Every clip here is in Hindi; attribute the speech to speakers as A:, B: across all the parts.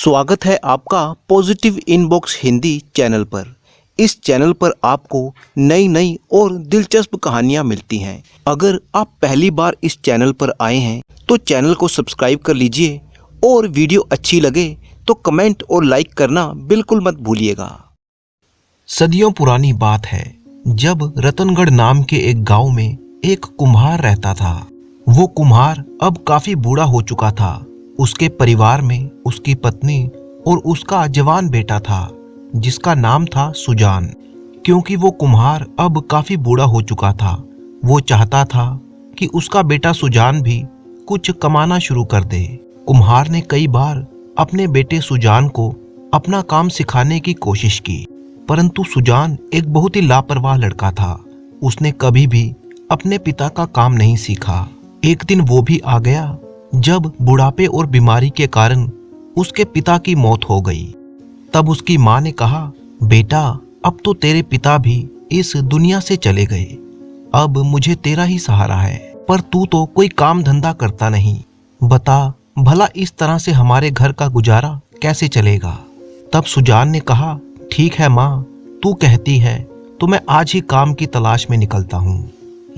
A: स्वागत है आपका पॉजिटिव इनबॉक्स हिंदी चैनल पर। इस चैनल पर आपको नई नई और दिलचस्प कहानियाँ मिलती हैं। अगर आप पहली बार इस चैनल पर आए हैं तो चैनल को सब्सक्राइब कर लीजिए और वीडियो अच्छी लगे तो कमेंट और लाइक करना बिल्कुल मत भूलिएगा। सदियों पुरानी बात है, जब रतनगढ़ नाम के एक गांव में एक कुम्हार रहता था। वो कुम्हार अब काफी बूढ़ा हो चुका था। उसके परिवार में उसकी पत्नी और उसका जवान बेटा था जिसका नाम था सुजान। क्योंकि वो कुम्हार अब काफी बूढ़ा हो चुका था, वो चाहता था कि उसका बेटा सुजान भी कुछ कमाना शुरू कर दे। कुम्हार ने कई बार अपने बेटे सुजान को अपना काम सिखाने की कोशिश की, परंतु सुजान एक बहुत ही लापरवाह लड़का था। उसने कभी भी अपने पिता का काम नहीं सीखा। एक दिन वो भी आ गया जब बुढ़ापे और बीमारी के कारण उसके पिता की मौत हो गई। तब उसकी माँ ने कहा, बेटा अब तो तेरे पिता भी इस दुनिया से चले गए, अब मुझे तेरा ही सहारा है। पर तू तो कोई काम धंधा करता नहीं, बता भला इस तरह से हमारे घर का गुजारा कैसे चलेगा। तब सुजान ने कहा, ठीक है माँ, तू कहती है तो मैं आज ही काम की तलाश में निकलता हूँ।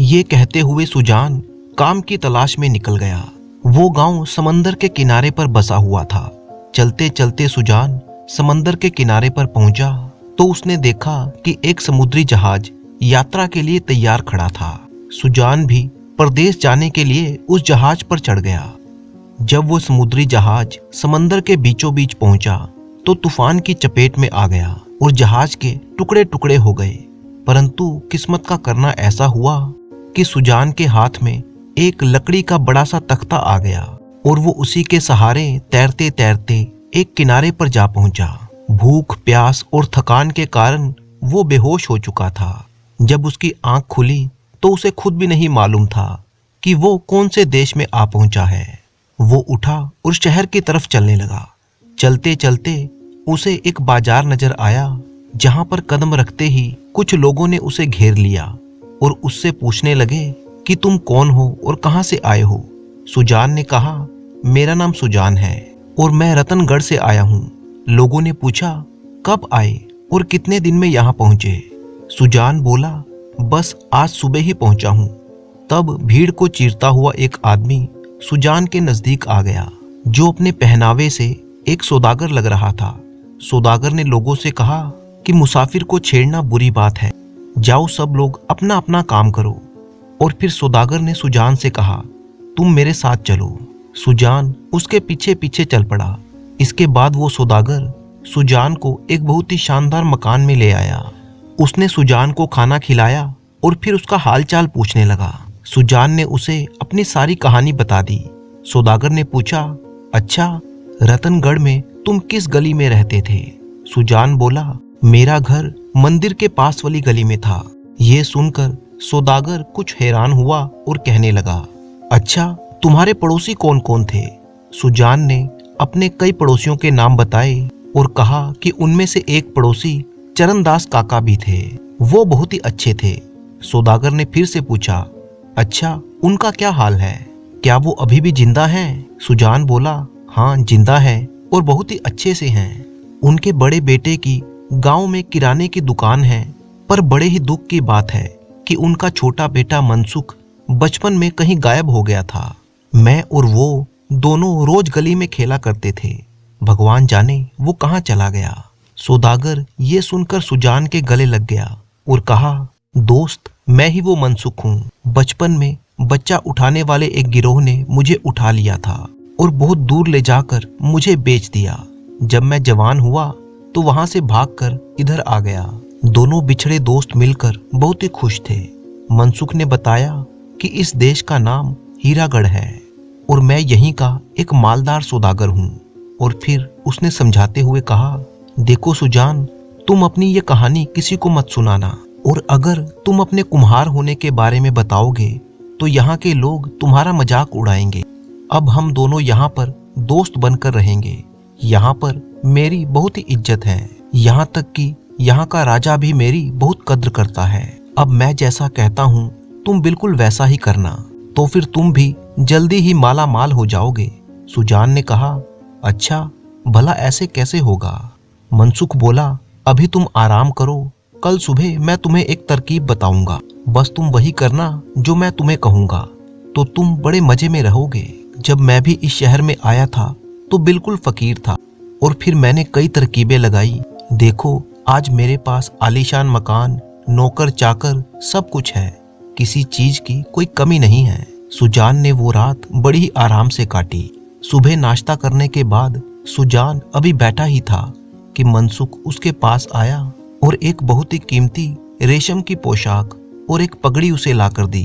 A: ये कहते हुए सुजान काम की तलाश में निकल गया। वो गांव समंदर के किनारे पर बसा हुआ था। चलते चलते सुजान समंदर के किनारे पर पहुंचा तो उसने देखा कि एक समुद्री जहाज यात्रा के लिए तैयार खड़ा था। सुजान भी परदेश जाने के लिए उस जहाज पर चढ़ गया। जब वो समुद्री जहाज समंदर के बीचों बीच पहुंचा तो तूफान की चपेट में आ गया और जहाज के टुकड़े टुकड़े हो गए। परंतु किस्मत का करना ऐसा हुआ कि सुजान के हाथ में एक लकड़ी का बड़ा सा तख्ता आ गया और वो उसी के सहारे तैरते तैरते एक किनारे पर जा पहुंचा। भूख, प्यास और थकान के कारण वो बेहोश हो चुका था। जब उसकी आंख खुली तो उसे खुद भी नहीं मालूम था कि वो कौन से देश में आ पहुंचा है। वो उठा और शहर की तरफ चलने लगा। चलते चलते उसे एक बाजार नजर आया, जहां पर कदम रखते ही कुछ लोगों ने उसे घेर लिया और उससे पूछने लगे कि तुम कौन हो और कहां से आए हो। सुजान ने कहा, मेरा नाम सुजान है और मैं रतनगढ़ से आया हूँ। लोगों ने पूछा, कब आए और कितने दिन में यहाँ पहुंचे। सुजान बोला, बस आज सुबह ही पहुंचा हूँ। तब भीड़ को चीरता हुआ एक आदमी सुजान के नजदीक आ गया, जो अपने पहनावे से एक सौदागर लग रहा था। सौदागर ने लोगों से कहा कि मुसाफिर को छेड़ना बुरी बात है, जाओ सब लोग अपना अपना काम करो। और फिर सौदागर ने सुजान से कहा, तुम मेरे साथ चलो। सुजान उसके पीछे पीछे चल पड़ा। इसके बाद वो सौदागर सुजान को एक बहुत ही शानदार मकान में ले आया। उसने सुजान को खाना खिलाया और फिर उसका हालचाल पूछने लगा। सुजान ने उसे अपनी सारी कहानी बता दी। सौदागर ने पूछा, अच्छा रतनगढ़ में तुम किस गली में रहते थे। सुजान बोला, मेरा घर मंदिर के पास वाली गली में था। ये सुनकर सौदागर कुछ हैरान हुआ और कहने लगा, अच्छा तुम्हारे पड़ोसी कौन कौन थे। सुजान ने अपने कई पड़ोसियों के नाम बताए और कहा कि उनमें से एक पड़ोसी चरणदास काका भी थे, वो बहुत ही अच्छे थे। सौदागर ने फिर से पूछा, अच्छा उनका क्या हाल है, क्या वो अभी भी जिंदा हैं। सुजान बोला, हाँ जिंदा है और बहुत ही अच्छे से हैं। उनके बड़े बेटे की गांव में किराने की दुकान है, पर बड़े ही दुख की बात है कि उनका छोटा बेटा मनसुख बचपन में कहीं गायब हो गया था। मैं और वो दोनों रोज गली में खेला करते थे, भगवान जाने वो कहाँ चला गया। सौदागर ये सुनकर सुजान के गले लग गया और कहा, दोस्त मैं ही वो मनसुख हूँ। बचपन में बच्चा उठाने वाले एक गिरोह ने मुझे उठा लिया था और बहुत दूर ले जाकर मुझे बेच दिया। जब मैं जवान हुआ तो वहां से भागकर इधर आ गया। दोनों बिछड़े दोस्त मिलकर बहुत ही खुश थे। मनसुख ने बताया कि इस देश का नाम हीरागढ़ है और मैं यहीं का एक मालदार सौदागर हूँ। और फिर उसने समझाते हुए कहा, देखो सुजान, तुम अपनी ये कहानी किसी को मत सुनाना, और अगर तुम अपने कुम्हार होने के बारे में बताओगे तो यहाँ के लोग तुम्हारा मजाक उड़ाएंगे। अब हम दोनों यहाँ पर दोस्त बनकर रहेंगे। यहाँ पर मेरी बहुत ही इज्जत है, यहाँ तक कि यहाँ का राजा भी मेरी बहुत कद्र करता है। अब मैं जैसा कहता हूँ तुम बिल्कुल वैसा ही करना, तो फिर तुम भी जल्दी ही माला माल हो जाओगे। सुजान ने कहा, अच्छा भला ऐसे कैसे होगा? मनसुख बोला, अभी तुम आराम करो, कल सुबह मैं तुम्हें एक तरकीब बताऊंगा। बस तुम वही करना जो मैं तुम्हें कहूंगा, तो तुम बड़े मजे में रहोगे। जब मैं भी इस शहर में आया था तो बिल्कुल फकीर था, और फिर मैंने कई तरकीबें लगाई। देखो, आज मेरे पास आलीशान मकान, नौकर चाकर सब कुछ है, किसी चीज की कोई कमी नहीं है। सुजान ने वो रात बड़ी ही आराम से काटी। सुबह नाश्ता करने के बाद सुजान अभी बैठा ही था कि मनसुख उसके पास आया और एक बहुत ही कीमती रेशम की पोशाक और एक पगड़ी उसे लाकर दी।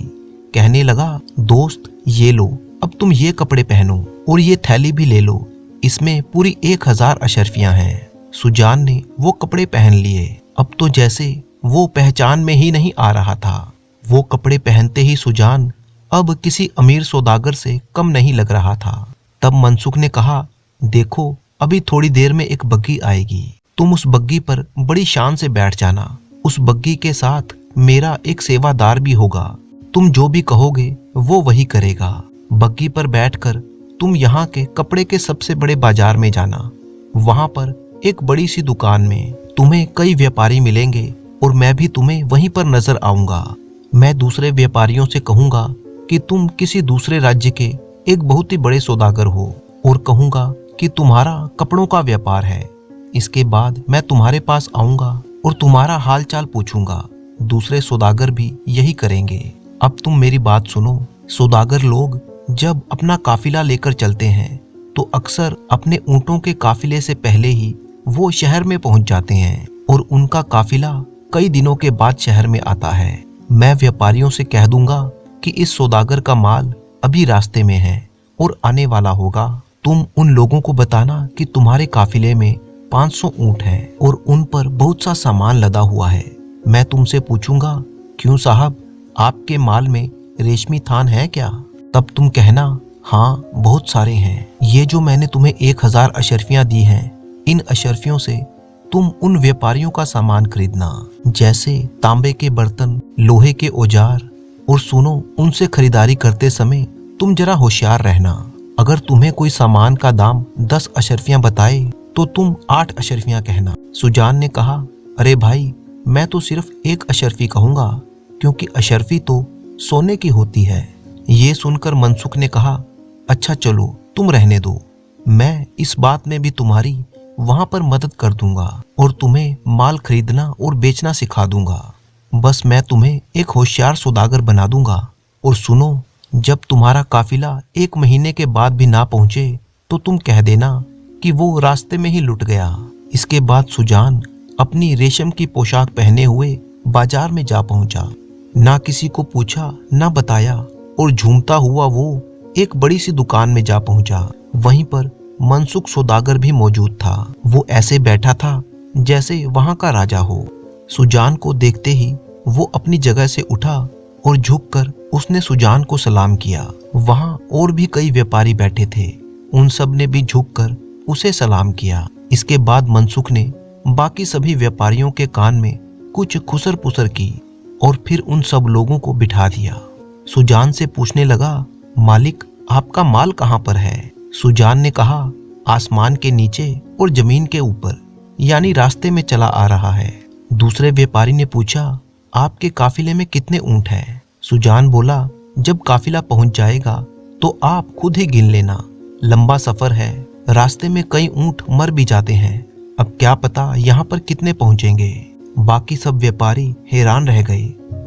A: कहने लगा, दोस्त ये लो, अब तुम ये कपड़े पहनो और ये थैली भी ले लो, इसमें पूरी 1000 अशर्फियां हैं। सुजान ने वो कपड़े पहन लिए। अब तो जैसे वो पहचान में ही नहीं आ रहा था। वो कपड़े पहनते ही सुजान अब किसी अमीर सौदागर से कम नहीं लग रहा था। तब मनसुख ने कहा, देखो, अभी थोड़ी देर में एक बग्गी आएगी, तुम उस बग्गी पर बड़ी शान से बैठ जाना। उस बग्गी के साथ मेरा एक सेवादार भी होगा, तुम जो भी कहोगे वो वही करेगा। बग्गी पर बैठकर तुम यहाँ के कपड़े के सबसे बड़े बाजार में जाना। वहां पर एक बड़ी सी दुकान में तुम्हें कई व्यापारी मिलेंगे और मैं भी तुम्हें वहीं पर नजर आऊंगा। मैं दूसरे व्यापारियों से कहूंगा कि तुम किसी दूसरे राज्य के एक बहुत ही बड़े सौदागर हो और कहूंगा कि तुम्हारा कपड़ों का व्यापार है। इसके बाद मैं तुम्हारे पास आऊंगा और तुम्हारा हाल चाल पूछूंगा। दूसरे सौदागर भी यही करेंगे। अब तुम मेरी बात सुनो। सौदागर लोग जब अपना काफिला लेकर चलते हैं तो अक्सर अपने ऊंटों के काफिले से पहले ही वो शहर में पहुंच जाते हैं और उनका काफिला कई दिनों के बाद शहर में आता है। मैं व्यापारियों से कह दूंगा कि इस सौदागर का माल अभी रास्ते में है और आने वाला होगा। तुम उन लोगों को बताना कि तुम्हारे काफिले में 500 ऊंट हैं और उन पर बहुत सा सामान लदा हुआ है। मैं तुमसे पूछूंगा, क्यों साहब, आपके माल में रेशमी थान है क्या? तब तुम कहना, हाँ, बहुत सारे हैं। ये जो मैंने तुम्हें 1000 अशर्फियां दी हैं, इन अशर्फियों से तुम उन व्यापारियों का सामान खरीदना, जैसे तांबे के बर्तन, लोहे के औजार। और सुनो, उनसे खरीदारी करते समय तुम जरा होशियार रहना। अगर तुम्हें कोई सामान का दाम 10 अशर्फियां बताए तो तुम 8 अशर्फियां कहना। सुजान ने कहा, अरे भाई, मैं तो सिर्फ 1 अशर्फी कहूंगा, क्योंकि अशर्फी तो सोने की होती है। ये सुनकर मनसुख ने कहा, अच्छा चलो, तुम रहने दो, मैं इस बात में भी तुम्हारी वहां पर मदद कर दूंगा और तुम्हें माल खरीदना और बेचना सिखा दूंगा। बस मैं तुम्हें एक होशियार सौदागर बना दूंगा। और सुनो, जब तुम्हारा काफिला 1 महीने के बाद भी ना पहुंचे तो तुम कह देना कि वो रास्ते में ही लुट गया। इसके बाद सुजान अपनी रेशम की पोशाक पहने हुए बाजार में जा पहुंचा। ना किसी को पूछा ना बताया और झूमता हुआ वो एक बड़ी सी दुकान में जा पहुंचा। वहीं पर मनसुख सौदागर भी मौजूद था। वो ऐसे बैठा था जैसे वहां का राजा हो। सुजान को देखते ही वो अपनी जगह से उठा और झुककर उसने सुजान को सलाम किया। वहां और भी कई व्यापारी बैठे थे, उन सब ने भी झुककर उसे सलाम किया। इसके बाद मनसुख ने बाकी सभी व्यापारियों के कान में कुछ खुसर पुसर की और फिर उन सब लोगों को बिठा दिया। सुजान से पूछने लगा, मालिक, आपका माल कहाँ पर है? सुजान ने कहा, आसमान के नीचे और जमीन के ऊपर, यानी रास्ते में चला आ रहा है। दूसरे व्यापारी ने पूछा, आपके काफिले में कितने ऊंट हैं? सुजान बोला, जब काफिला पहुंच जाएगा तो आप खुद ही गिन लेना, लंबा सफर है, रास्ते में कई ऊंट मर भी जाते हैं, अब क्या पता यहाँ पर कितने पहुंचेंगे। बाकी सब व्यापारी हैरान रह गए।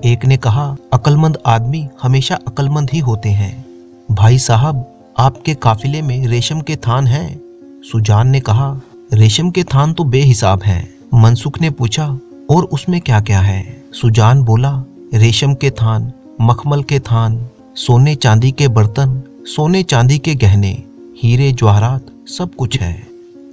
A: एक ने कहा, अक्लमंद आदमी हमेशा अक्लमंद ही होते हैं। भाई साहब, आपके काफिले में रेशम के थान हैं? सुजान ने कहा, रेशम के थान तो बेहिसाब हैं। मनसुख ने पूछा, और उसमें क्या क्या है? सुजान बोला, रेशम के थान, मखमल के थान, सोने चांदी के बर्तन, सोने चांदी के गहने, हीरे जवाहरात, सब कुछ है।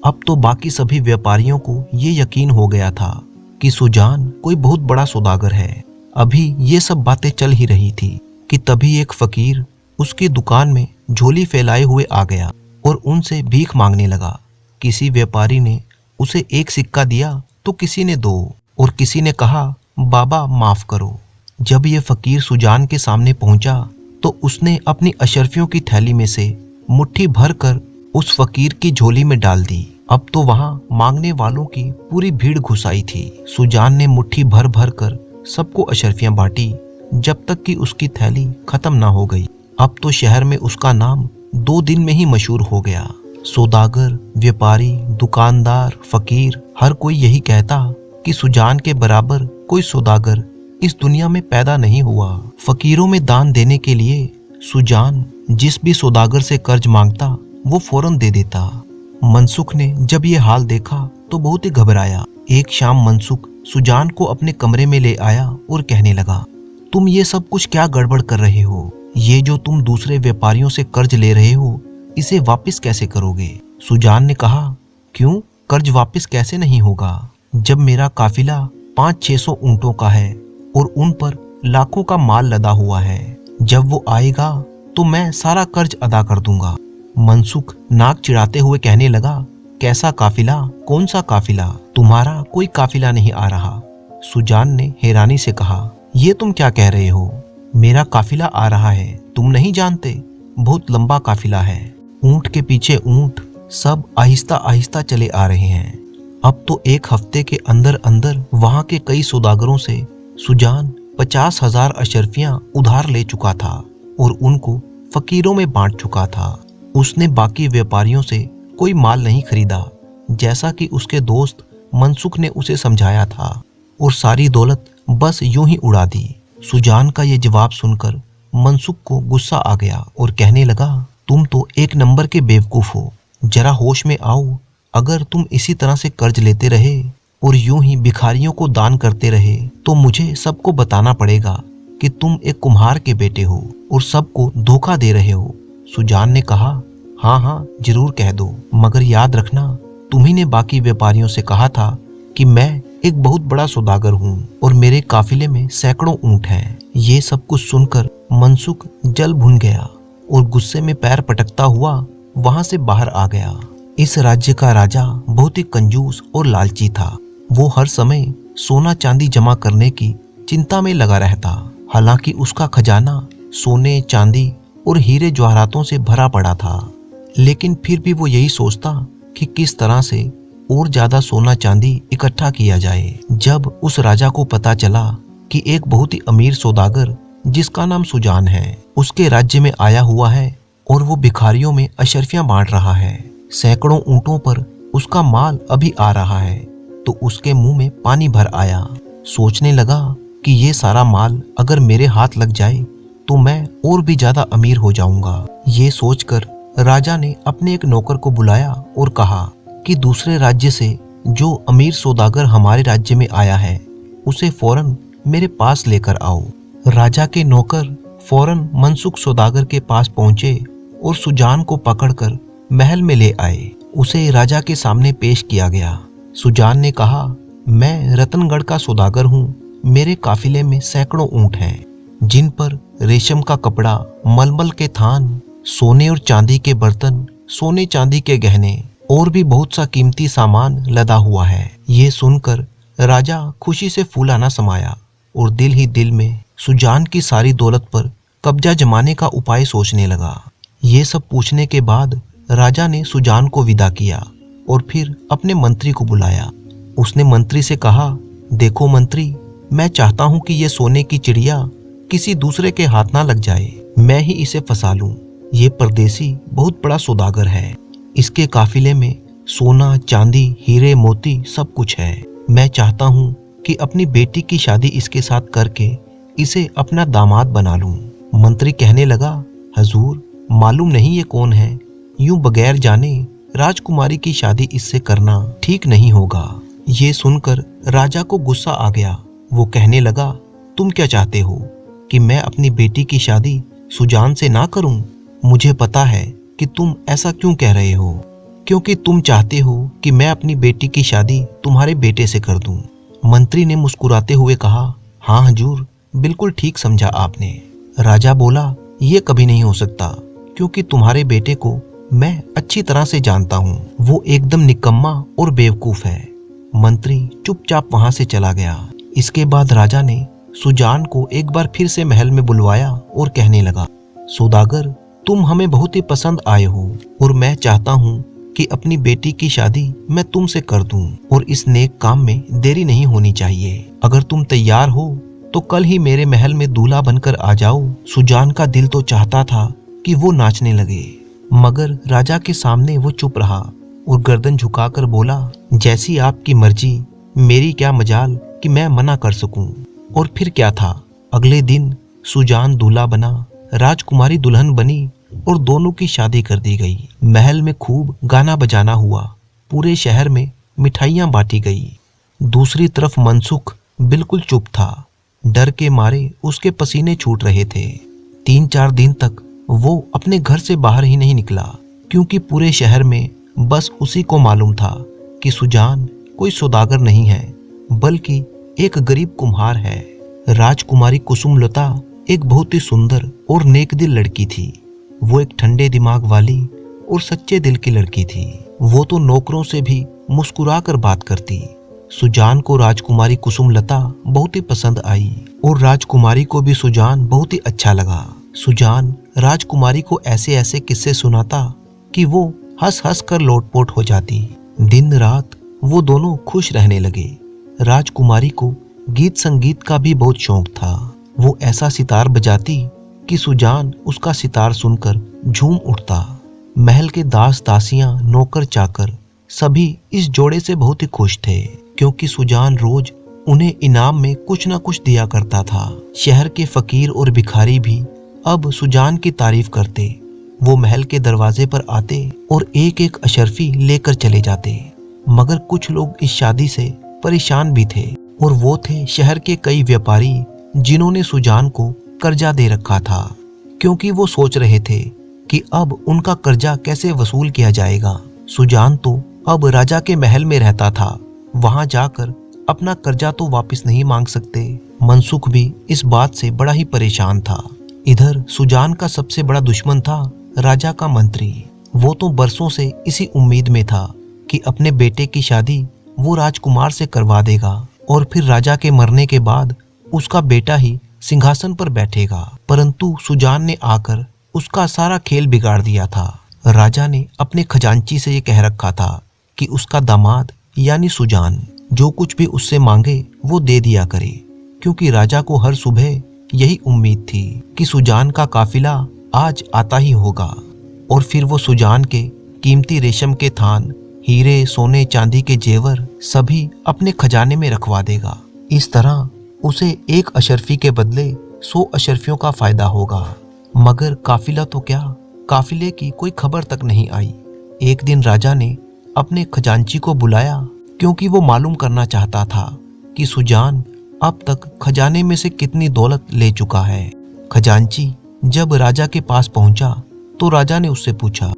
A: अब तो बाकी सभी व्यापारियों को ये यकीन हो गया था कि सुजान कोई बहुत बड़ा सौदागर है। अभी ये सब बातें चल ही रही थी कि तभी एक फकीर उसकी दुकान में झोली फैलाए हुए आ गया और उनसे भीख मांगने लगा। किसी व्यापारी ने उसे 1 सिक्का दिया तो किसी ने 2 और किसी ने कहा, बाबा माफ करो। जब ये फकीर सुजान के सामने पहुंचा तो उसने अपनी अशर्फियों की थैली में से मुट्ठी भर कर उस फकीर की झोली में डाल दी। अब तो वहां मांगने वालों की पूरी भीड़ घुस आई थी। सुजान ने मुट्ठी भर भर कर सबको अशर्फियां बांटी जब तक कि उसकी थैली खत्म ना हो गई। अब तो शहर में उसका नाम 2 दिन में ही मशहूर हो गया। सौदागर, व्यापारी, दुकानदार, फकीर, हर कोई यही कहता कि सुजान के बराबर कोई सौदागर इस दुनिया में पैदा नहीं हुआ। फकीरों में दान देने के लिए सुजान जिस भी सौदागर से कर्ज मांगता वो फौरन दे देता। मनसुख ने जब ये हाल देखा तो बहुत ही घबराया। एक शाम मनसुख सुजान को अपने कमरे में ले आया और कहने लगा, तुम ये सब कुछ क्या गड़बड़ कर रहे हो? ये जो तुम दूसरे व्यापारियों से कर्ज ले रहे हो, इसे वापस कैसे करोगे? सुजान ने कहा, क्यों, कर्ज वापस कैसे नहीं होगा जब मेरा काफिला 500-600 ऊंटों का है और उन पर लाखों का माल लदा हुआ है। जब वो आएगा तो मैं सारा कर्ज अदा कर दूंगा। मनसुख नाक चिढ़ाते हुए कहने लगा, कैसा काफिला? कौन सा काफिला? तुम्हारा कोई काफिला नहीं आ रहा। सुजान ने हैरानी से कहा, ये तुम क्या कह रहे हो? मेरा काफिला आ रहा है, तुम नहीं जानते? बहुत लंबा काफिला है, ऊंट के पीछे ऊंट, सब आहिस्ता आहिस्ता चले आ रहे हैं। अब तो 1 हफ्ते के अंदर अंदर वहां के कई सौदागरों से सुजान 50,000 अशर्फियां उधार ले चुका था और उनको फकीरों में बांट चुका था। उसने बाकी व्यापारियों से कोई माल नहीं खरीदा, जैसा कि उसके दोस्त मनसुख ने उसे समझाया था, और सारी दौलत बस यूं ही उड़ा दी। सुजान का ये जवाब सुनकर मनसुख को गुस्सा आ गया और कहने लगा, तुम तो 1 नंबर के बेवकूफ हो, जरा होश में आओ। अगर तुम इसी तरह से कर्ज लेते रहे और यूं ही भिखारियों को दान करते रहे तो मुझे सबको बताना पड़ेगा कि तुम एक कुम्हार के बेटे हो और सबको धोखा दे रहे हो। सुजान ने कहा, हाँ हाँ जरूर कह दो, मगर याद रखना तुम्ही ने बाकी व्यापारियों से कहा था कि मैं एक बहुत बड़ा सौदागर हूँ और मेरे काफिले में सैकड़ों ऊंट हैं। ये सब कुछ सुनकर मनसुख जल भुन गया और गुस्से में पैर पटकता हुआ वहां से बाहर आ गया। इस राज्य का राजा बहुत ही कंजूस और लालची था। वो हर समय सोना चांदी जमा करने की चिंता में लगा रहता। हालांकि उसका खजाना सोने, चांदी और हीरे जवाहरातों से भरा पड़ा था, लेकिन फिर भी वो यही सोचता कि किस तरह से और ज्यादा सोना चांदी इकट्ठा किया जाए। जब उस राजा को पता चला कि एक बहुत ही अमीर सौदागर जिसका नाम सुजान है उसके राज्य में आया हुआ है और वो भिखारियों में अशर्फियां बांट रहा है, सैकड़ों ऊंटों पर उसका माल अभी आ रहा है, तो उसके मुंह में पानी भर आया। सोचने लगा कि ये सारा माल अगर मेरे हाथ लग जाए तो मैं और भी ज्यादा अमीर हो जाऊंगा। ये सोचकर राजा ने अपने एक नौकर को बुलाया और कहा कि दूसरे राज्य से जो अमीर सौदागर हमारे राज्य में आया है उसे फौरन मेरे पास लेकर आओ। राजा के नौकर फौरन मनसुख सौदागर के पास पहुंचे और सुजान को पकड़कर महल में ले आए। उसे राजा के सामने पेश किया गया। सुजान ने कहा, मैं रतनगढ़ का सौदागर हूँ, मेरे काफिले में सैकड़ों ऊंट हैं जिन पर रेशम का कपड़ा, मलमल के थान, सोने और चांदी के बर्तन, सोने चांदी के गहने और भी बहुत सा कीमती सामान लदा हुआ है। ये सुनकर राजा खुशी से फूला न समाया और दिल ही दिल में सुजान की सारी दौलत पर कब्जा जमाने का उपाय सोचने लगा। ये सब पूछने के बाद राजा ने सुजान को विदा किया और फिर अपने मंत्री को बुलाया। उसने मंत्री से कहा, देखो मंत्री, मैं चाहता हूँ कि ये सोने की चिड़िया किसी दूसरे के हाथ ना लग जाए, मैं ही इसे फंसा लूं। ये परदेसी बहुत बड़ा सौदागर है, इसके काफिले में सोना, चांदी, हीरे, मोती सब कुछ है। मैं चाहता हूँ कि अपनी बेटी की शादी इसके साथ करके इसे अपना दामाद बना लूं। मंत्री कहने लगा, हजूर, मालूम नहीं ये कौन है, यूं बगैर जाने राजकुमारी की शादी इससे करना ठीक नहीं होगा। ये सुनकर राजा को गुस्सा आ गया। वो कहने लगा, तुम क्या चाहते हो कि मैं अपनी बेटी की शादी सुजान से ना करूं? मुझे पता है कि तुम ऐसा क्यों कह रहे हो, क्योंकि तुम चाहते हो कि मैं अपनी बेटी की शादी तुम्हारे बेटे से कर दूं। मंत्री ने मुस्कुराते हुए कहा, हाँ हजूर, बिल्कुल ठीक समझा आपने। राजा बोला, ये कभी नहीं हो सकता, क्योंकि तुम्हारे बेटे को मैं अच्छी तरह से जानता हूँ, वो एकदम निकम्मा और बेवकूफ है। मंत्री चुपचाप वहां से चला गया। इसके बाद राजा ने सुजान को एक बार फिर से महल में बुलवाया और कहने लगा, सौदागर, तुम हमें बहुत ही पसंद आए हो और मैं चाहता हूँ कि अपनी बेटी की शादी मैं तुमसे कर दूं और इस नेक काम में देरी नहीं होनी चाहिए। अगर तुम तैयार हो तो कल ही मेरे महल में दूल्हा बनकर आ जाओ। सुजान का दिल तो चाहता था कि वो नाचने लगे, मगर राजा के सामने वो चुप रहा और गर्दन झुकाकर बोला, जैसी आपकी मर्जी, मेरी क्या मजाल कि मैं मना कर सकूं। और फिर क्या था, अगले दिन सुजान दूल्हा बना, राजकुमारी दुल्हन बनी और दोनों की शादी कर दी गई। महल में खूब गाना बजाना हुआ, पूरे शहर में मिठाइयां बांटी गई। दूसरी तरफ मनसुख बिल्कुल चुप था। डर के मारे उसके पसीने छूट रहे थे। 3-4 दिन तक वो अपने घर से बाहर ही नहीं निकला, क्योंकि पूरे शहर में बस उसी को मालूम था कि सुजान कोई सौदागर नहीं है, बल्कि एक गरीब कुम्हार है। राजकुमारी कुसुमलता एक बहुत ही सुंदर और नेकदिल लड़की थी। वो एक ठंडे दिमाग वाली और सच्चे दिल की लड़की थी। वो तो नौकरों से भी मुस्कुरा कर बात करती। सुजान को राजकुमारी कुसुमलता बहुत ही पसंद आई और राजकुमारी को भी सुजान बहुत ही अच्छा लगा। सुजान राजकुमारी को ऐसे ऐसे किस्से सुनाता कि वो हंस हंस कर लोटपोट हो जाती। दिन रात वो दोनों खुश रहने लगे। राजकुमारी को गीत संगीत का भी बहुत शौक था। वो ऐसा सितार बजाती कि सुजान उसका सितार सुनकर झूम उठता। महल के दास दासियां, नौकर चाकर सभी इस जोड़े से बहुत ही खुश थे, क्योंकि सुजान रोज उन्हें इनाम में कुछ न कुछ दिया करता था। शहर के फकीर और भिखारी भी अब सुजान की तारीफ करते। वो महल के दरवाजे पर आते और एक एक अशर्फी लेकर चले जाते। मगर कुछ लोग इस शादी से परेशान भी थे, और वो थे शहर के कई व्यापारी जिन्होंने सुजान को कर्जा दे रखा था, क्योंकि वो सोच रहे थे कि अब उनका कर्जा कैसे वसूल किया जाएगा। सुजान तो अब राजा के महल में रहता था, वहां जाकर अपना कर्जा तो वापस नहीं मांग सकते। मनसुख भी इस बात से बड़ा ही परेशान था। इधर सुजान का सबसे बड़ा दुश्मन था राजा का मंत्री। वो तो बरसों से इसी उम्मीद में था कि अपने बेटे की शादी वो राजकुमार से करवा देगा और फिर राजा के मरने के बाद उसका बेटा ही सिंहासन पर बैठेगा। परंतु सुजान ने आकर उसका सारा खेल बिगाड़ दिया था। राजा ने अपने खजांची से ये कह रखा था कि उसका दामाद यानी सुजान जो कुछ भी उससे मांगे वो दे दिया करे, क्योंकि राजा को हर सुबह यही उम्मीद थी कि सुजान का काफिला आज आता ही होगा और फिर वो सुजान के कीमती रेशम के थान, हीरे, सोने, चांदी के जेवर सभी अपने खजाने में रखवा देगा। इस तरह उसे एक अशर्फी के बदले 100 अशर्फियों का फायदा होगा। मगर काफिला तो क्या, काफिले की कोई खबर तक नहीं आई। एक दिन राजा ने अपने खजांची को बुलाया, क्योंकि वो मालूम करना चाहता था कि सुजान अब तक खजाने में से कितनी दौलत ले चुका है। खजांची जब राजा के पास पहुंचा तो राजा ने उससे पूछा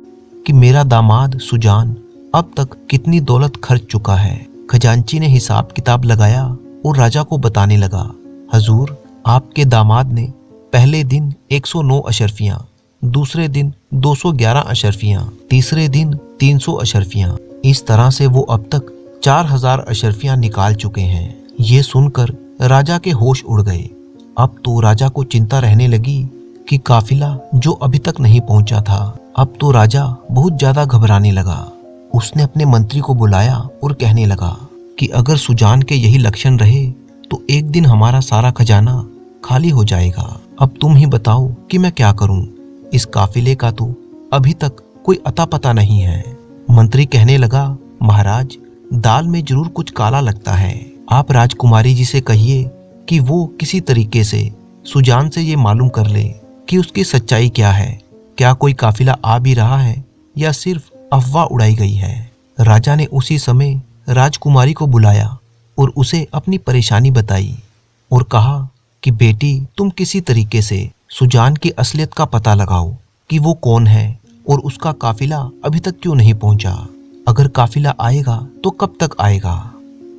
A: कि मेरा दामाद सुजान अब तक कितनी दौलत खर्च चुका है। खजांची ने हिसाब किताब लगाया और राजा को बताने लगा, हजूर, आपके दामाद ने पहले दिन 109 अशर्फियां, दूसरे दिन 211 अशर्फियां, तीसरे दिन 300 अशर्फियां, इस तरह से वो अब तक 4000 अशर्फियां निकाल चुके हैं। ये सुनकर राजा के होश उड़ गए। अब तो राजा को चिंता रहने लगी कि काफिला जो अभी तक नहीं पहुंचा था। अब तो राजा बहुत ज्यादा घबराने लगा। उसने अपने मंत्री को बुलाया और कहने लगा कि अगर सुजान के यही लक्षण रहे तो एक दिन हमारा सारा खजाना खाली हो जाएगा। अब तुम ही बताओ कि मैं क्या करूं। इस काफिले का तो अभी तक कोई अता पता नहीं है। मंत्री कहने लगा, महाराज, दाल में जरूर कुछ काला लगता है। आप राजकुमारी जी से कहिए कि वो किसी तरीके से सुजान से ये मालूम कर ले कि उसकी सच्चाई क्या है। क्या कोई काफिला आ भी रहा है या सिर्फ अफवाह उड़ाई गई है। राजा ने उसी समय राजकुमारी को बुलाया और उसे अपनी परेशानी बताई और कहा कि बेटी, तुम किसी तरीके से सुजान की असलियत का पता लगाओ कि वो कौन है और उसका काफिला अभी तक क्यों नहीं पहुंचा। अगर काफिला आएगा तो कब तक आएगा।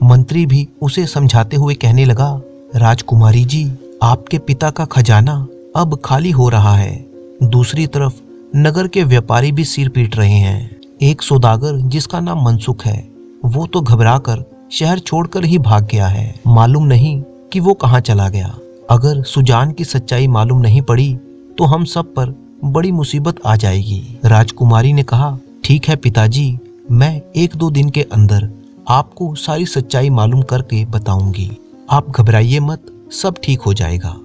A: मंत्री भी उसे समझाते हुए कहने लगा, राजकुमारी जी, आपके पिता का खजाना अब खाली हो रहा है। दूसरी तरफ नगर के व्यापारी भी सिर पीट रहे हैं। एक सौदागर जिसका नाम मनसुख है, वो तो घबराकर शहर छोड़कर ही भाग गया है। मालूम नहीं कि वो कहाँ चला गया। अगर सुजान की सच्चाई मालूम नहीं पड़ी तो हम सब पर बड़ी मुसीबत आ जाएगी। राजकुमारी ने कहा, ठीक है पिताजी, मैं 1-2 दिन के अंदर आपको सारी सच्चाई मालूम करके बताऊंगी। आप घबराइए मत, सब ठीक हो जाएगा।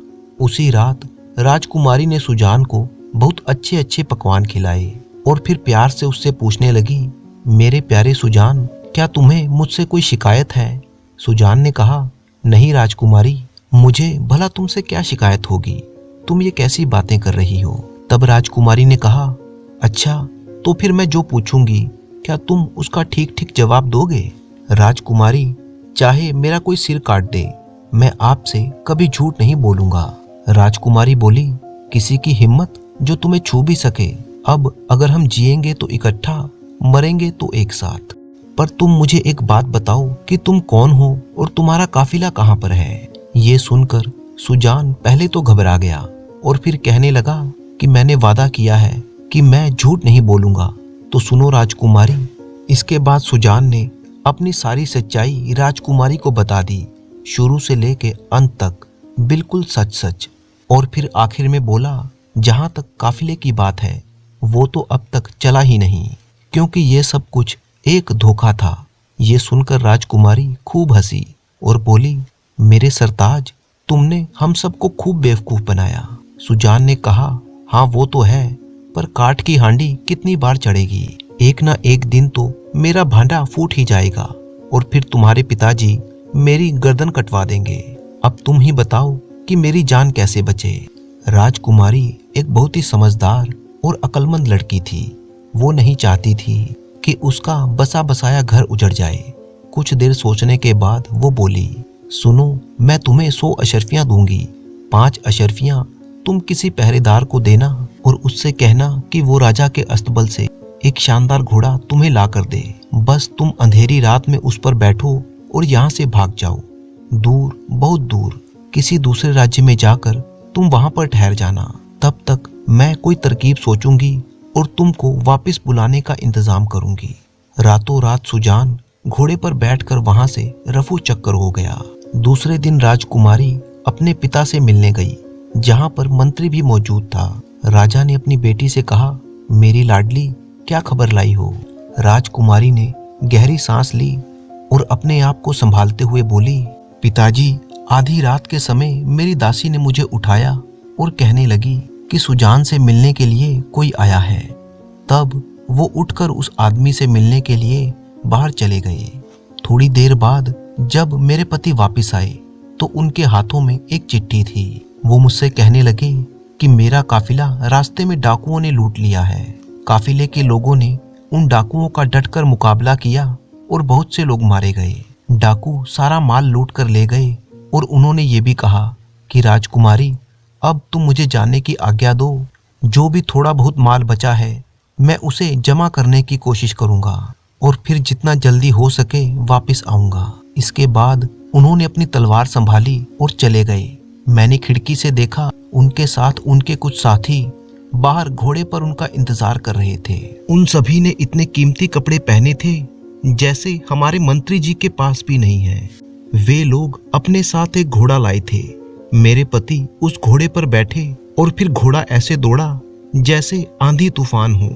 A: उसी रात राजकुमारी ने सुजान को बहुत अच्छे अच्छे पकवान खिलाए और फिर प्यार से उससे पूछने लगी, मेरे प्यारे सुजान, क्या तुम्हें मुझसे कोई शिकायत है? सुजान ने कहा, नहीं राजकुमारी, मुझे भला तुमसे क्या शिकायत होगी, तुम ये कैसी बातें कर रही हो। तब राजकुमारी ने कहा, अच्छा तो फिर मैं जो पूछूंगी क्या तुम उसका ठीक ठीक जवाब दोगे? राजकुमारी, चाहे मेरा कोई सिर काट दे, मैं आपसे कभी झूठ नहीं बोलूंगा। राजकुमारी बोली, किसी की हिम्मत जो तुम्हें छू भी सके। अब अगर हम जिएंगे तो इकट्ठा, मरेंगे तो एक साथ। पर तुम मुझे एक बात बताओ कि तुम कौन हो और तुम्हारा काफिला कहाँ पर है? ये सुनकर सुजान पहले तो घबरा गया और फिर कहने लगा कि मैंने वादा किया है कि मैं झूठ नहीं बोलूंगा। तो सुनो राजकुमारी। इसके बाद सुजान ने अपनी सारी सच्चाई राजकुमारी को बता दी, शुरू से लेके अंत तक, बिल्कुल सच सच। और फिर आखिर में बोला, जहां तक काफिले की बात है वो तो अब तक चला ही नहीं, क्योंकि ये सब कुछ एक धोखा था। ये सुनकर राजकुमारी खूब हंसी और बोली, मेरे सरताज, तुमने हम सबको खूब बेवकूफ बनाया। सुजान ने कहा, हाँ वो तो है, पर काठ की हांडी कितनी बार चढ़ेगी, एक ना एक दिन तो मेरा भांडा फूट ही जाएगा और फिर तुम्हारे पिताजी मेरी गर्दन कटवा देंगे। अब तुम ही बताओ कि मेरी जान कैसे बचे। राजकुमारी एक बहुत ही समझदार और अक्लमंद लड़की थी। वो नहीं चाहती थी कि उसका बसा बसाया घर उजड़ जाए। कुछ देर सोचने के बाद वो बोली, सुनो, मैं तुम्हें 100 अशर्फियां दूंगी। 5 अशर्फियां तुम किसी पहरेदार को देना और उससे कहना कि वो राजा के अस्तबल से एक शानदार घोड़ा तुम्हें ला कर दे। बस तुम अंधेरी रात में उस पर बैठो और यहाँ से भाग जाओ, दूर, बहुत दूर, किसी दूसरे राज्य में जाकर तुम वहां पर ठहर जाना। तब तक मैं कोई तरकीब सोचूंगी और तुमको वापस बुलाने का इंतजाम करूंगी। रातों रात सुजान घोड़े पर बैठकर वहां से रफू चक्कर हो गया। दूसरे दिन राजकुमारी अपने पिता से मिलने गई, जहां पर मंत्री भी मौजूद था। राजा ने अपनी बेटी से कहा, मेरी लाडली, क्या खबर लाई हो? राजकुमारी ने गहरी सांस ली और अपने आप को संभालते हुए बोली, पिताजी, आधी रात के समय मेरी दासी ने मुझे उठाया और कहने लगी कि सुजान से मिलने के लिए कोई आया है। तब वो उठकर उस आदमी से मिलने के लिए बाहर चले गए। थोड़ी देर बाद जब मेरे पति वापस आए तो उनके हाथों में एक चिट्ठी थी। वो मुझसे कहने लगे कि मेरा काफिला रास्ते में डाकुओं ने लूट लिया है। काफिले के लोगों ने उन डाकुओं का डटकर मुकाबला किया और बहुत से लोग मारे गए। डाकू सारा माल लूट कर ले गए और उन्होंने ये भी कहा कि राजकुमारी, अब तुम मुझे जाने की आज्ञा दो। जो भी थोड़ा बहुत माल बचा है मैं उसे जमा करने की कोशिश करूंगा और फिर जितना जल्दी हो सके वापस आऊंगा। इसके बाद उन्होंने अपनी तलवार संभाली और चले गए। मैंने खिड़की से देखा, उनके साथ उनके कुछ साथी बाहर घोड़े पर उनका इंतजार कर रहे थे। उन सभी ने इतने कीमती कपड़े पहने थे जैसे हमारे मंत्री जी के पास भी नहीं है। वे लोग अपने साथ एक घोड़ा लाए थे। मेरे पति उस घोड़े पर बैठे और फिर घोड़ा ऐसे दौड़ा जैसे आंधी तूफान हो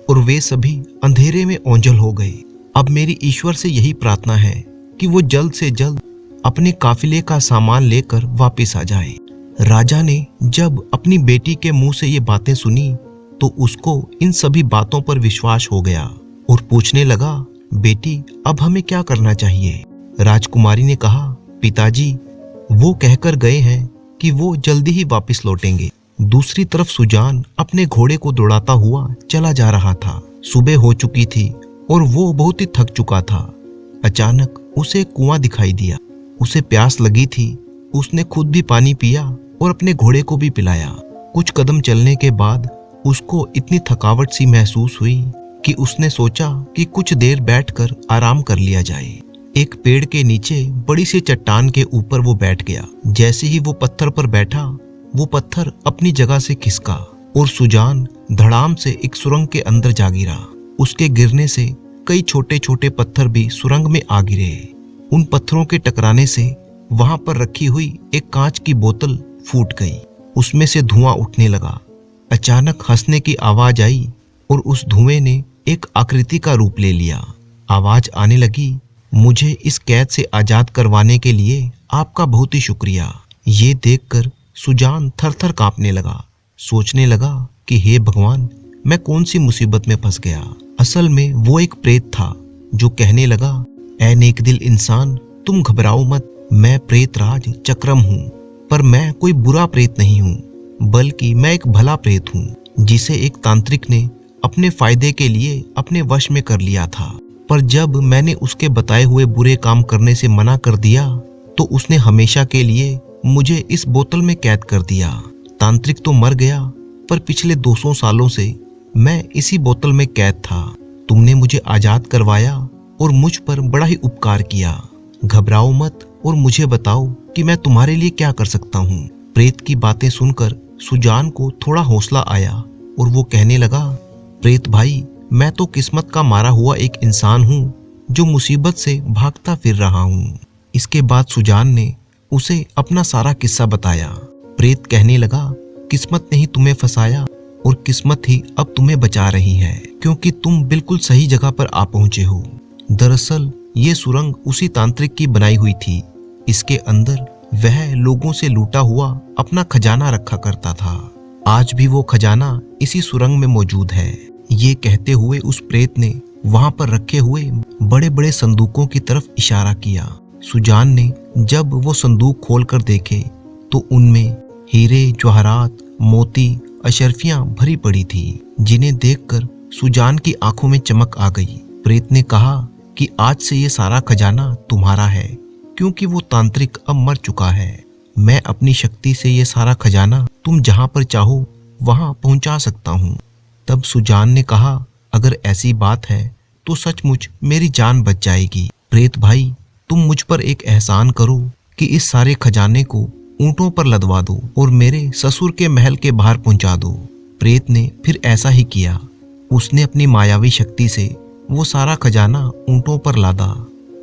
A: और वे सभी अंधेरे में ओंझल हो गए। अब मेरी ईश्वर से यही प्रार्थना है कि वो जल्द से जल्द अपने काफिले का सामान लेकर वापस आ जाए। राजा ने जब अपनी बेटी के मुंह से ये बातें सुनी तो उसको इन सभी बातों पर विश्वास हो गया और पूछने लगा, बेटी अब हमें क्या करना चाहिए? राजकुमारी ने कहा, पिताजी वो कहकर गए हैं कि वो जल्दी ही वापस लौटेंगे। दूसरी तरफ सुजान अपने घोड़े को दौड़ाता हुआ चला जा रहा था। सुबह हो चुकी थी और वो बहुत ही थक चुका था। अचानक उसे एक कुआं दिखाई दिया। उसे प्यास लगी थी। उसने खुद भी पानी पिया और अपने घोड़े को भी पिलाया। कुछ कदम चलने के बाद उसको इतनी थकावट सी महसूस हुई कि उसने सोचा कि कुछ देर बैठकर आराम कर लिया जाए। एक पेड़ के नीचे बड़ी सी चट्टान के ऊपर वो बैठ गया। जैसे ही वो पत्थर पर बैठा, वो पत्थर अपनी जगह से खिसका और सुजान धड़ाम से एक सुरंग के अंदर जा गिरा। उसके गिरने से कई छोटे छोटे पत्थर भी सुरंग में आ गिरे। उन पत्थरों के टकराने से वहां पर रखी हुई एक कांच की बोतल फूट गई। उसमें से धुआं उठने लगा। अचानक हंसने की आवाज आई और उस धुएं ने एक आकृति का रूप ले लिया। आवाज आने लगी, मुझे इस कैद से आजाद करवाने के लिए आपका बहुत ही शुक्रिया। ये देखकर सुजान थर-थर कांपने लगा। सोचने लगा कि हे भगवान, मैं कौन सी मुसीबत में फंस गया। असल में वो एक प्रेत था जो कहने लगा, ऐ नेक दिल इंसान, तुम घबराओ मत, मैं प्रेतराज चक्रम हूँ। पर मैं कोई बुरा प्रेत नहीं हूँ, बल्कि मैं एक भला प्रेत हूँ जिसे एक तांत्रिक ने अपने फायदे के लिए अपने वश में कर लिया था। पर जब मैंने उसके बताए हुए बुरे काम करने से मना कर दिया तो उसने हमेशा के लिए मुझे इस बोतल में कैद कर दिया। तांत्रिक तो मर गया, पर पिछले 200 सालों से मैं इसी बोतल में कैद था। तुमने मुझे आजाद करवाया और मुझ पर बड़ा ही उपकार किया। घबराओ मत और मुझे बताओ कि मैं तुम्हारे लिए क्या कर सकता हूँ। प्रेत की बातें सुनकर सुजान को थोड़ा हौसला आया और वो कहने लगा, प्रेत भाई, मैं तो किस्मत का मारा हुआ एक इंसान हूँ जो मुसीबत से भागता फिर रहा हूँ। इसके बाद सुजान ने उसे अपना सारा किस्सा बताया। प्रेत कहने लगा, किस्मत ने ही तुम्हें फंसाया और किस्मत ही अब तुम्हें बचा रही है, क्योंकि तुम बिल्कुल सही जगह पर आ पहुंचे हो। दरअसल ये सुरंग उसी तांत्रिक की बनाई हुई थी। इसके अंदर वह लोगों से लूटा हुआ अपना खजाना रखा करता था। आज भी वो खजाना इसी सुरंग में मौजूद है। ये कहते हुए उस प्रेत ने वहां पर रखे हुए बड़े बड़े संदूकों की तरफ इशारा किया। सुजान ने जब वो संदूक खोलकर देखे तो उनमें हीरे, जवाहरात, मोती, अशर्फियां भरी पड़ी थी, जिन्हें देखकर सुजान की आंखों में चमक आ गई। प्रेत ने कहा कि आज से ये सारा खजाना तुम्हारा है, क्योंकि वो तांत्रिक अब मर चुका है। मैं अपनी शक्ति से ये सारा खजाना तुम जहां पर चाहो वहां पहुंचा सकता हूँ। तब सुजान ने कहा, अगर ऐसी बात है तो सचमुच मेरी जान बच जाएगी। प्रेत भाई, तुम मुझ पर एक एहसान करो कि इस सारे खजाने को ऊंटों पर लदवा दो और मेरे ससुर के महल के बाहर पहुंचा दो। प्रेत ने फिर ऐसा ही किया। उसने अपनी मायावी शक्ति से वो सारा खजाना ऊंटों पर लादा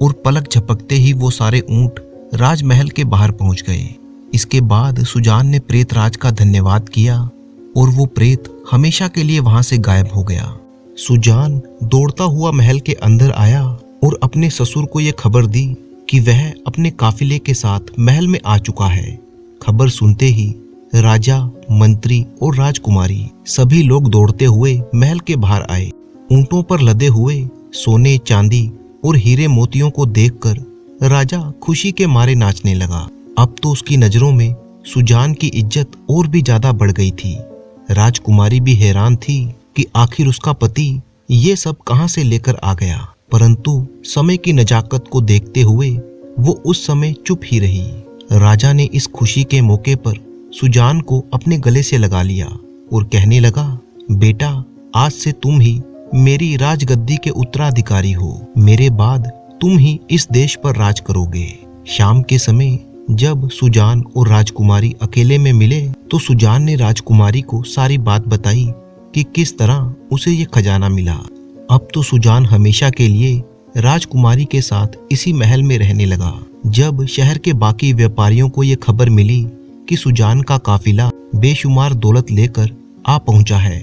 A: और पलक झपकते ही वो सारे ऊंट राजमहल के बाहर पहुंच गए। इसके बाद सुजान ने प्रेतराज का धन्यवाद किया और वो प्रेत हमेशा के लिए वहां से गायब हो गया। सुजान दौड़ता हुआ महल के अंदर आया और अपने ससुर को यह खबर दी कि वह अपने काफिले के साथ महल में आ चुका है। खबर सुनते ही राजा, मंत्री और राजकुमारी सभी लोग दौड़ते हुए महल के बाहर आए। ऊंटों पर लदे हुए सोने, चांदी और हीरे मोतियों को देखकर राजा खुशी के मारे नाचने लगा। अब तो उसकी नजरों में सुजान की इज्जत और भी ज्यादा बढ़ गई थी। राजकुमारी भी हैरान थी कि आखिर उसका पति ये सब कहां से लेकर आ गया, परंतु समय की नजाकत को देखते हुए वो उस समय चुप ही रही। राजा ने इस खुशी के मौके पर सुजान को अपने गले से लगा लिया और कहने लगा, बेटा, आज से तुम ही मेरी राजगद्दी के उत्तराधिकारी हो। मेरे बाद तुम ही इस देश पर राज करोगे। शाम के समय जब सुजान और राजकुमारी अकेले में मिले तो सुजान ने राजकुमारी को सारी बात बताई कि किस तरह उसे ये खजाना मिला। अब तो सुजान हमेशा के लिए राजकुमारी के साथ इसी महल में रहने लगा। जब शहर के बाकी व्यापारियों को ये खबर मिली कि सुजान का काफिला बेशुमार दौलत लेकर आ पहुंचा है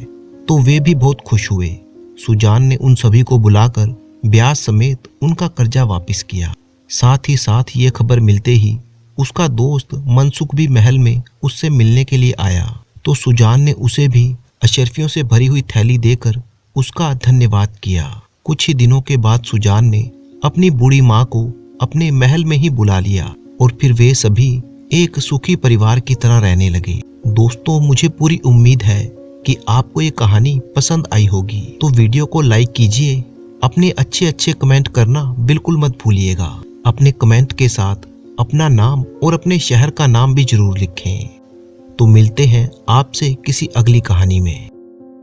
A: तो वे भी बहुत खुश हुए। सुजान ने उन सभी को बुलाकर ब्याज समेत उनका कर्जा वापस किया। साथ ही साथ ये खबर मिलते ही उसका दोस्त मनसुख भी महल में उससे मिलने के लिए आया तो सुजान ने उसे भी अशर्फियों से भरी हुई थैली देकर उसका धन्यवाद किया। कुछ ही दिनों के बाद सुजान ने अपनी बूढ़ी माँ को अपने महल में ही बुला लिया और फिर वे सभी एक सुखी परिवार की तरह रहने लगे। दोस्तों, मुझे पूरी उम्मीद है कि आपको ये कहानी पसंद आई होगी, तो वीडियो को लाइक कीजिए। अपने अच्छे अच्छे कमेंट करना बिल्कुल मत भूलिएगा। अपने कमेंट के साथ अपना नाम और अपने शहर का नाम भी जरूर लिखें। तो मिलते हैं आपसे किसी अगली कहानी में।